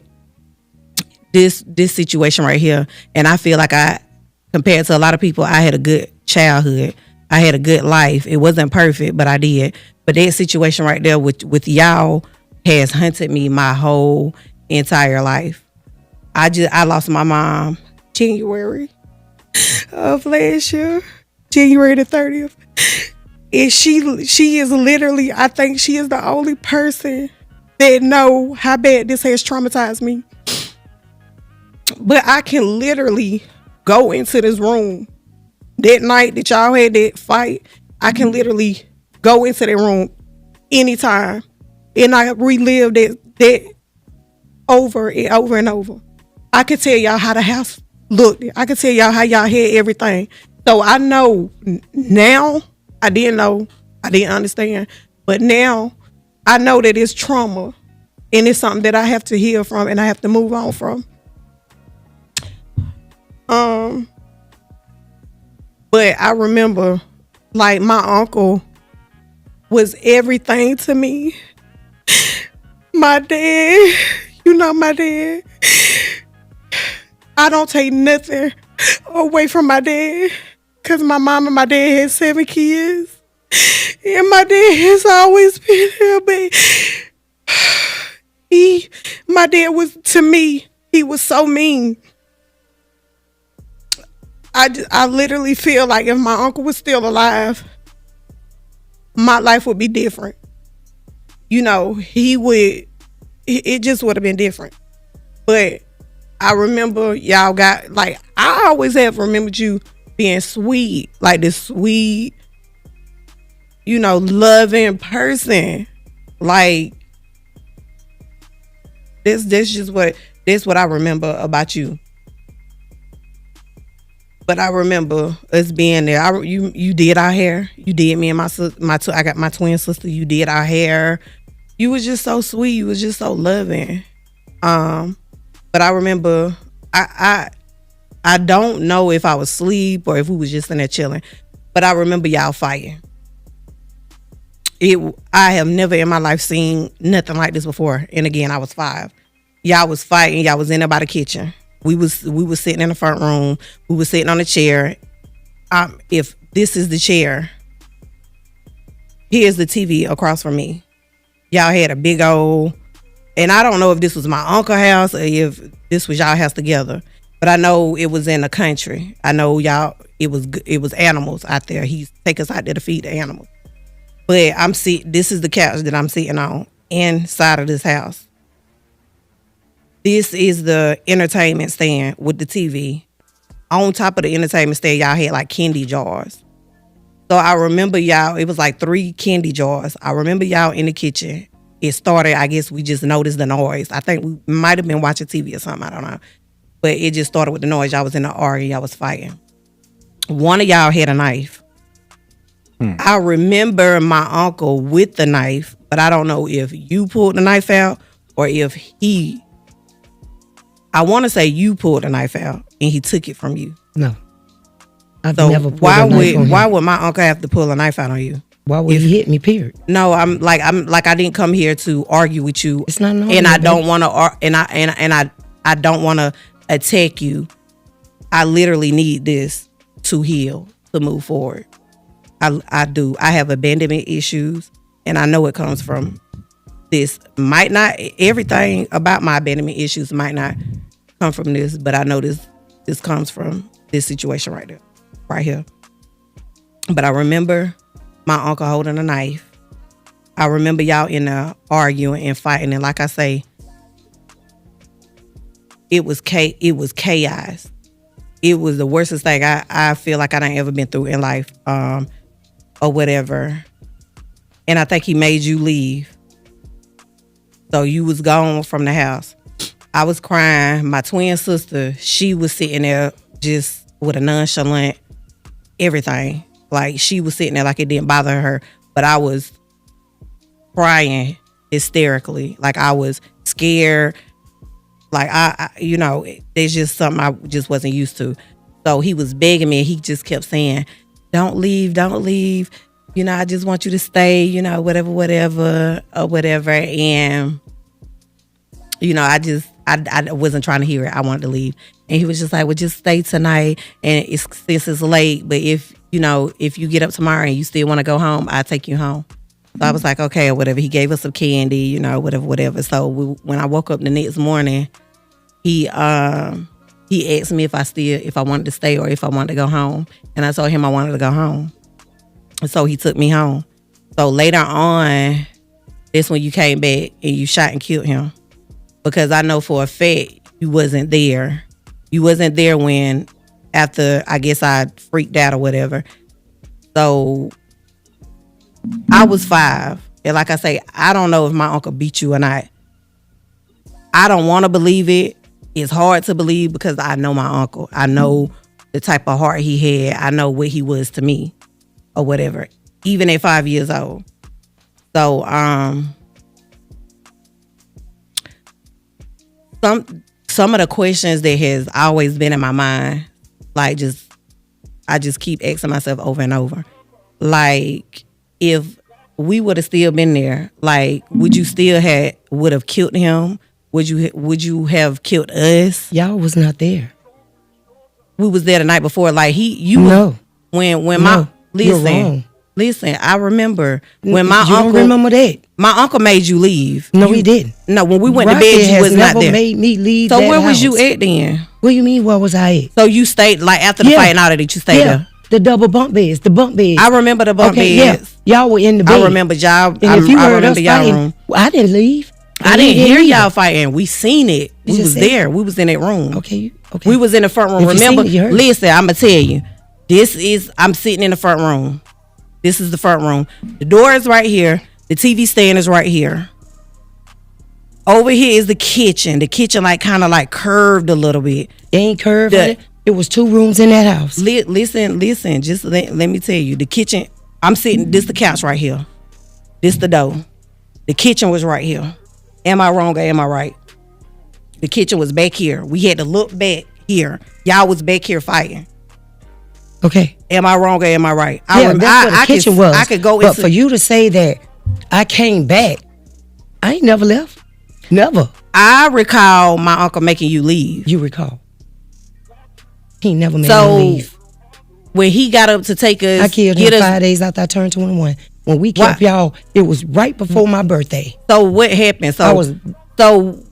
this situation right here, and I feel like compared to a lot of people, I had a good childhood. I had a good life. It wasn't perfect, but I did. But that situation right there with y'all has hunted me my whole entire life. I lost my mom January of last year, January the 30th. And she is literally, I think she is the only person that know how bad this has traumatized me. But I can literally go into this room that night that y'all had that fight. I can literally go into that room anytime, and I relive that over and over and over. I could tell y'all how the house looked. I could tell y'all how y'all had everything. So I know now. I didn't know. I didn't understand. But now I know that it's trauma, and it's something that I have to heal from, and I have to move on from. But I remember, like, my uncle was everything to me. My dad, my dad. I don't take nothing away from my dad, because my mom and my dad had 7 kids. And my dad has always been here, but my dad was, to me, he was so mean. I literally feel like if my uncle was still alive, my life would be different. It just would have been different. But I remember y'all got, like, I always have remembered you being sweet, like this sweet, loving person. Like, that's what I remember about you. But I remember us being there. You did our hair. You did me and I got my twin sister. You did our hair. You was just so sweet. You was just so loving. But I remember I don't know if I was asleep or if we was just in there chilling. But I remember y'all fighting. I have never in my life seen nothing like this before. And again, I was 5. Y'all was fighting. Y'all was in there by the kitchen. We was sitting in the front room. We was sitting on a chair. If this is the chair, here's the TV across from me. Y'all had a big old, and I don't know if this was my uncle's house or if this was y'all house together, but I know it was in the country. I know y'all, it was animals out there. He take us out there to feed the animals. But this is the couch that I'm sitting on inside of this house. This is the entertainment stand with the TV. On top of the entertainment stand, y'all had like candy jars. So I remember y'all, it was like 3 candy jars. I remember y'all in the kitchen. It started, I guess we just noticed the noise. I think we might have been watching TV or something, I don't know. But it just started with the noise. Y'all was in the argument, y'all was fighting. One of y'all had a knife. I remember my uncle with the knife, but I don't know if you pulled the knife out or if I want to say you pulled the knife out and he took it from you. No. I've So never pulled a knife on him. why would my uncle have to pull a knife out on you? Why would he hit me, period? No, I'm like I didn't come here to argue with you. It's not an and argument, I don't want to I don't want to attack you. I literally need this to heal, to move forward. I do. I have abandonment issues, and I know it comes from this. Might not, everything about my abandonment issues might not come from this, but I know this comes from this situation right here. But I remember my uncle holding a knife. I remember y'all in there arguing and fighting, and like I say, it was chaos. it was the worstest thing I feel like I done ever been through in life, or whatever. And I think he made you leave. So you was gone from the house. I was crying. My twin sister, she was sitting there just with a nonchalant everything. Like, she was sitting there like it didn't bother her. But I was crying hysterically. Like, I was scared. Like, I there's just something I just wasn't used to. So he was begging me, and he just kept saying, don't leave, don't leave. I just want you to stay, whatever, or whatever. And, I wasn't trying to hear it. I wanted to leave. And he was just like, well, just stay tonight. And since it's late, but if you get up tomorrow and you still want to go home, I'll take you home. So I was like, okay, or whatever. He gave us some candy, whatever. So when I woke up the next morning, he asked me if I wanted to stay or if I wanted to go home. And I told him I wanted to go home. And so he took me home. So later on, that's when you came back and you shot and killed him. Because I know for a fact you wasn't there. You wasn't there when, after, I guess I freaked out or whatever. So I was 5. And like I say, I don't know if my uncle beat you or not. I don't want to believe it. It's hard to believe because I know my uncle. I know the type of heart he had. I know what he was to me or whatever, even at 5 years old. So, some of the questions that has always been in my mind, like I just keep asking myself over and over. Like, if we would have still been there, like, would you still would have killed him? Would you have killed us? Y'all was not there. We was there the night before. Like, no. When no, my you're wrong. Listen, I remember when my you uncle. Don't remember that? My uncle made you leave. No, he didn't. No, when we went to Rocket bed, you was not never there. Made me leave. So that where was house. you at then? What do you mean? Where was I at? So you stayed, like, after the fight and all that, you stayed there. The double bump beds, the bunk beds. I remember the bunk beds. Yeah. Y'all were in the bed. I remember y'all. And if you I heard us remember y'all fighting, room. I didn't leave. I didn't hear y'all fighting. We seen it. We just was said there. We was in that room. Okay. We was in the front room. If you Remember? seen it, you heard it. Listen, I'm gonna tell you. I'm sitting in the front room. This is the front room. The door is right here. The TV stand is right here. Over here is the kitchen. The kitchen kind of curved a little bit. It ain't curved. It was 2 rooms in that house. Listen. Just let me tell you. The kitchen. I'm sitting. This the couch right here. This the door. The kitchen was right here. Am I wrong or am I right? The kitchen was back here. We had to look back here. Y'all was back here fighting. Okay. Am I wrong or am I right? That's where the kitchen was. I could go. But for you to say that I came back, I ain't never left. Never. I recall my uncle making you leave. You recall? He never made me leave. When he got up to take us, I killed him 5 days after I turned 21. When we kept y'all, it was right before my birthday. So what happened? So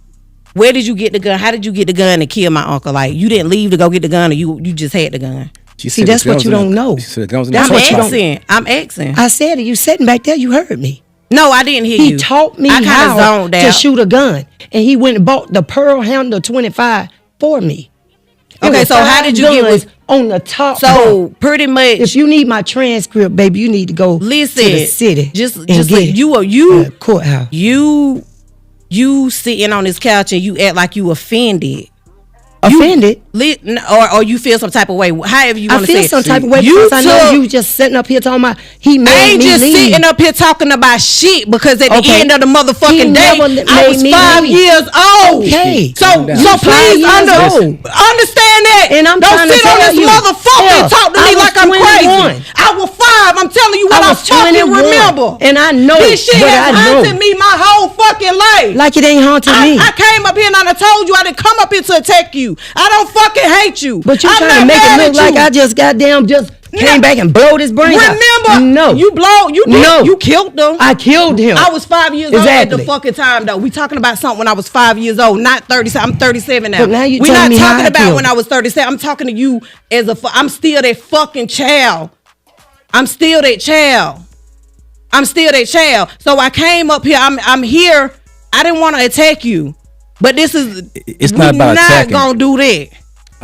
where did you get the gun? How did you get the gun to kill my uncle? Like, you didn't leave to go get the gun, or you just had the gun? See, that's what you don't know. That's what you don't. I'm asking. I said it. You sitting back there. You heard me. No, I didn't hear you. He taught me how to shoot a gun, and he went and bought the Pearl Handle 25 for me. Okay, so how did you get on the top? So pretty much, if you need my transcript, baby, you need to go to the city. Just you courthouse. You sitting on this couch and you act like you offended. Offended? Or you feel some type of way. However you want to say it. I feel some type of way because I know you just sitting up here talking about he made me leave. I ain't just sitting up here talking about shit because at the end of the motherfucking day, I was 5 years old. Okay. So please understand that. And I'm Don't sit on this motherfucker and talk to me like I'm crazy. I was 5. I'm telling you what I fucking remember. And I know this shit has haunted me my whole fucking life. Like it ain't haunted me. I came up here and I told you I didn't come up here to attack you. I don't fucking hate you. But you trying to make it look like I just came back and blowed his brains out. Remember? No. You did. No. You killed them. I killed him. I was 5 years old at the fucking time, though. We talking about something when I was 5 years old, not 37. I'm 37 now. But now you We're not me talking how about when I was 37. I'm talking to you as I'm still that fucking child. I'm still that child. So I came up here. I'm here. I didn't want to attack you. But it's not about attacking. Not gonna do that.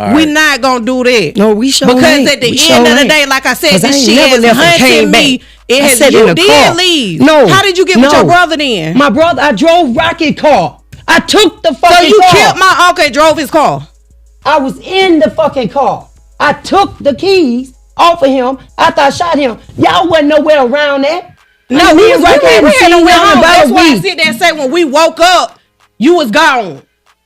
All We right. not gonna do that. No, we sure Because ain't. at the We end sure of the ain't. day, like I said, 'Cause I this ain't shit never is left and hunting came me. back. It I has, sat in you the did car. leave. No. How did you get with your brother then? My brother, I drove Rocket car. I took the So fucking you car. killed my uncle and drove his car. I was in the fucking car. I took the keys off of him after I shot him. Y'all wasn't nowhere around that. No, we right there had seen nowhere y'all in home. about That's a why I week. sit there and say when we woke up, you was gone.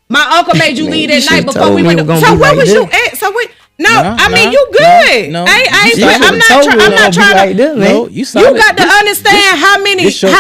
My uncle made you Man, leave you that night should've before told we me went. it was So gonna be where like was you this. at? So we. No, Nah, I mean nah, you good. no, I you ain't. should've I'm not. told me I'm it not was gonna be trying like to. this, man. No, you You solid. got to understand how many this your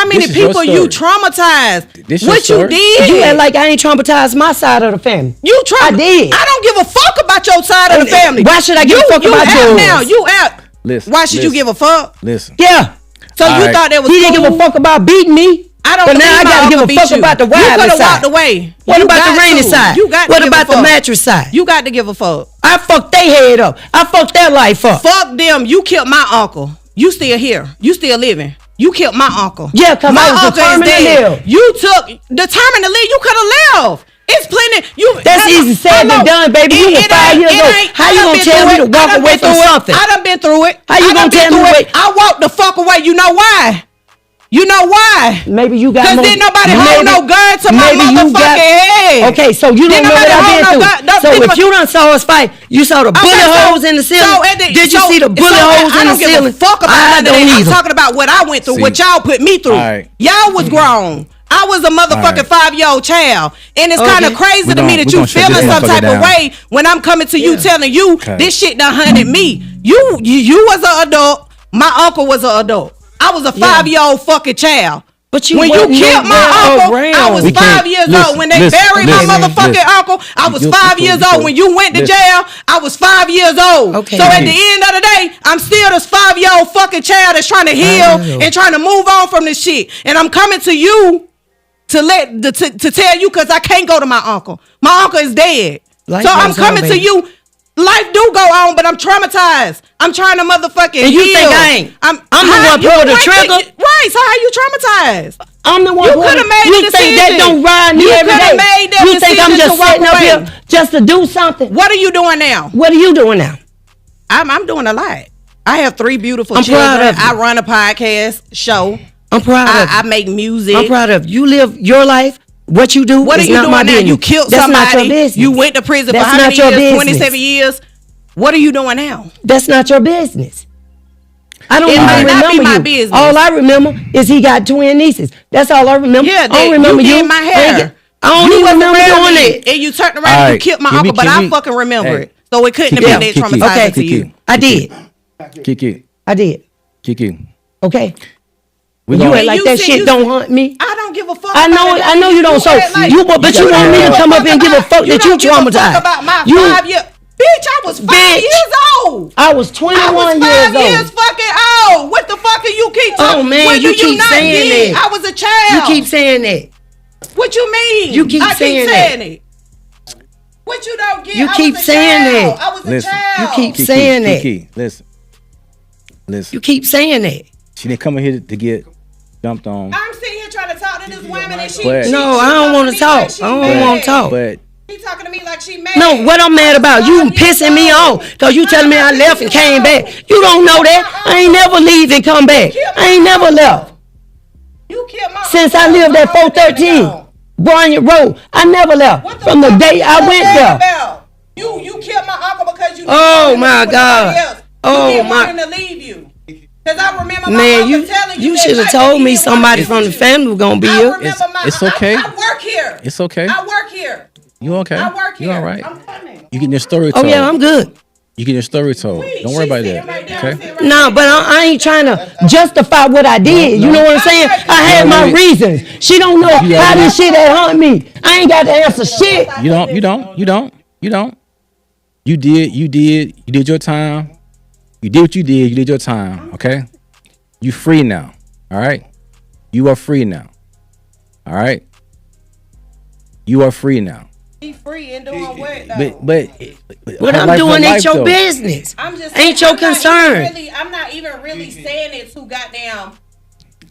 people you story. traumatized. This your What you story. did. You act like I ain't traumatized my side of the family. You I did. I don't give a fuck about your side of the family. Why should I give a fuck you about out yours? now? You out. Listen, Why should you listen. give a fuck? Listen. Yeah. So All you right. thought that was He didn't cool? give a fuck about beating me. I don't But now believe I my gotta give uncle a beat fuck you. about the You wireless could have side. walked away. What You about got the rainy to. side? You got What to give about a the fuck. mattress side? You got to give a fuck. I fucked their head up. I fucked their life up. Fuck them. You killed my uncle. You still here. You still living. You killed my uncle. Yeah, 'cause my I was uncle is determined to dead. live. You took determined to live. You could have left. It's plenty. You. That's easy said than done, baby. You was 5 years old. How you gonna tell me to walk away from something? I done been through it. How you I done gonna been tell me through to it? wait? I walked the fuck away. You know why? You know why? Maybe you got Cause more. didn't nobody hold no gun to my maybe you motherfucking head. Okay, so you don't Didn't know what nobody I've hold been no through. gun- So didn't if you done saw us fight, you saw the bullet holes in the ceiling. Did you see the bullet holes in the I don't give ceiling? a fuck about I none of that. don't I'm either. talking about what I went through, See. what y'all put me through. All right. Y'all was grown. I was a motherfucking All right. 5-year-old child. And it's kind of Okay. crazy We to me gon- that we you gon' shut feeling this some motherfucker type of down. way when I'm coming to you telling you Okay. this shit done hunted me. You was an adult. My uncle was an adult. I was a 5-year-old fucking child. But you when you wasn't killed my nowhere uncle, I around. was We 5 can't- years listen, old. When they listen, buried my listen, motherfucking listen. uncle, I was You- 5 you years cool, old. When you went to listen. jail, I was 5 years old. Okay. So at Kiki. the end of the day, I'm still this 5-year-old fucking child that's trying to heal know. and trying to move on from this shit. And I'm coming to you to tell you because I can't go to my uncle. My uncle is dead. Life so I'm goes on, coming to baby. you. Life do go on, but I'm traumatized. I'm trying to motherfucking And you heal. think I ain't? I'm the how- one you pulling the right, trigger? Right, so how you traumatized? I'm the one. You who- coulda made You the think that decision. don't ride me You every coulda day? made that You think I'm decision just to walk sitting up away. here just to do something? What are you doing now? What are you doing now? I'm doing a lot. I have 3 beautiful I'm children. proud of you. I run a podcast show. I'm proud of you. I make music. I'm proud of you. You live your life. What you do What are is you not doing my now? business. You killed That's somebody. not your business. You went to prison That's for how not many your years? business. 27 years. What are you doing now? That's not your business. I don't It even might not remember be my you. business. All I remember is he got twin nieces. That's all I remember. Yeah, I don't that remember you you. did my hair. I don't You even wasn't remember around doing me, it. and you turned around All and you right. killed my Can we- uncle, but can I we- fucking remember Hey. it. So it couldn't have Kiki, been that Kiki, traumatizing okay. to you. I did. Kiki, I did. Kiki. Okay. We You gonna- act like you that said shit you- don't haunt me. I don't give a fuck. I know. about it. I know you don't. So act like- you, but you want me to come up and give a fuck that you don't give a fuck traumatized. about my You- 5 year. Bitch, I was 5 Bitch. years old. I was I 21 was 5 years years old. fucking old. What the fuck are you keep talking? Oh, man, when you do keep not saying get? that. I was a child. You keep saying that. What you mean? You keep I saying keep that. saying it. What you don't get? You I keep was a saying child. that. I was a Listen. child. You keep Kiki, saying that. Kiki, listen. You keep saying that. She didn't come in here to get dumped on. I'm sitting here trying to talk to this woman and she. But- No, I don't want to talk. I don't want to talk. But She talking to me like she mad. No, what I'm mad about, you pissing me off. Cause you telling me I left and came back. You don't know that. I ain't never leave and come back. I ain't never left. You killed my Since I lived at 413 Bryant Road, I never left. From the day I went there. You killed my uncle because you. Oh, didn't my want to God. with somebody else. Oh, You didn't my- want him to leave you. Cause I remember my Man, uncle telling you. you that should have night told that he me didn't somebody want to from be the with you. family was gonna be I here. remember It's okay. I work here. it's okay. I work here. You okay? I work here. You all right? I'm coming. You getting your story Oh told. yeah, I'm good. You getting your story told. Don't worry about that. Okay? No, but I ain't trying to justify what I did. You know what I'm saying? I had my reasons. She don't know how this shit had haunt me. I ain't got to answer shit. You don't. You did your time. You did what you did. You did your time. Okay? You free now. All right? You are free now. All right? You are free now. Be free and doing what though? But What her I'm life- doing her ain't life, your though. business. I'm just Ain't saying, your concern. I'm not even really saying it to goddamn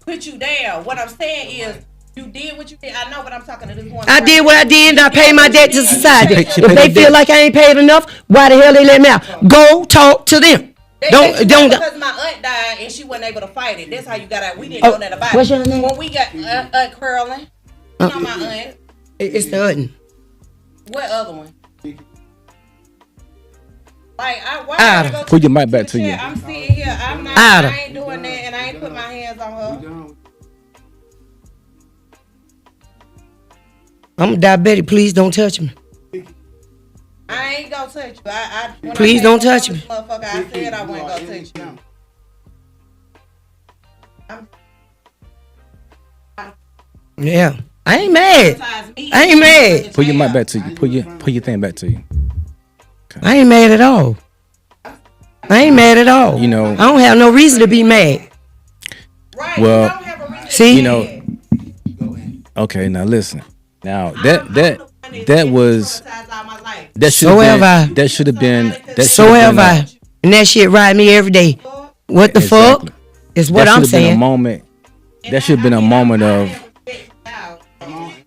put you down. What I'm saying is You did what you did. I know, but I'm talking to this one. I did what I did, and I paid my debt to society. She If paid they her feel debt. like I ain't paid enough, why the hell they let me out? Go talk to them. Don't. Because my aunt died and she wasn't able to fight it. That's how you got out. We didn't know nothing about what's it. your name? When we got Aunt Curlin, you know my aunt. It's the Hutton. What other one? Like, why Ada. I go Put your mic back to you. I'm sitting here. I'm not. Ada. I ain't doing that, and I ain't put my hands on her. I'm diabetic. Please don't touch me. I ain't gonna touch you. When Please I don't came touch on me. this motherfucker, I said I wasn't gonna touch you. Yeah, I ain't mad. I ain't mad. Put your mic back to you. Put your thing back to you. I ain't mad at all. I ain't mad at all. You know- I don't have no reason to be mad. Right? Well, you don't have a reason see? to You know, okay. Now listen. Now that was that should So have have I. been that should have been that So should have been I. And that shit ride me every day. What the Exactly. fuck is what that I'm should have been a saying. moment. That should have been a moment of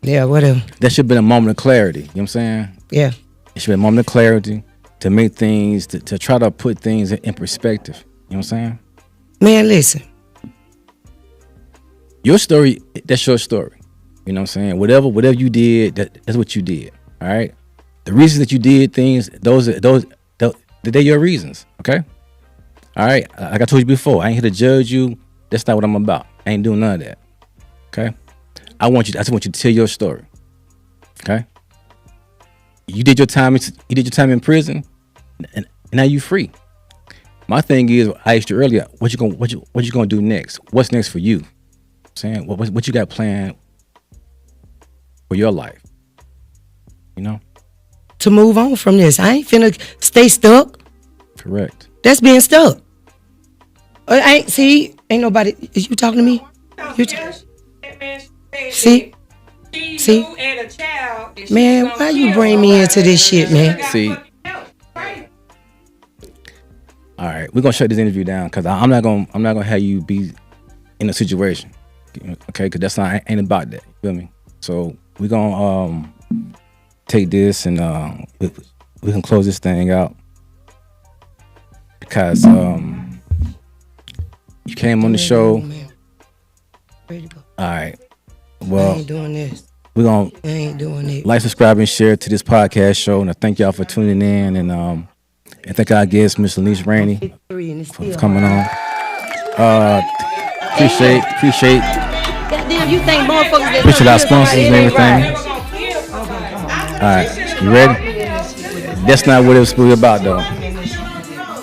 Yeah, whatever. that should have been a moment of clarity. You know what I'm saying? Yeah. It should be a moment of clarity to make things to try to put things in perspective. You know what I'm saying? Man, listen. Your story, that's your story. You know what I'm saying? Whatever you did, that's what you did. All right. The reasons that you did things, they're your reasons. Okay. All right. Like I told you before, I ain't here to judge you. That's not what I'm about. I ain't doing none of that. Okay. I just want you to tell your story. Okay. You did your time. You did your time in prison, and now you free. My thing is, I asked you earlier, what you gonna do next? What's next for you? Saying what you got planned for your life? You know. To move on from this. I ain't finna stay stuck. Correct. That's being stuck. Ain't nobody. Is you talking to me? See? See? Man, why you bring me into this shit, man? See. All right, we're gonna shut this interview down because I'm not gonna have you be in a situation, okay? Because that's not ain't about that. You feel me? So we're gonna take this and we can close this thing out because you came on the show. All right. I Well, ain't doing this. we're gonna I ain't doing it. like, subscribe, and share to this podcast show, and I thank y'all for tuning in and thank our guest, Miss Lenise Rainey, for coming on. Appreciate Goddamn, you think motherfuckers that appreciate our don't sponsors hear and somebody, it everything. ain't right. All right, you ready? That's not what it was supposed to be about, though.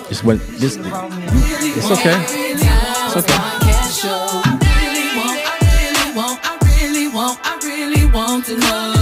It's okay. It's okay. I really want to know.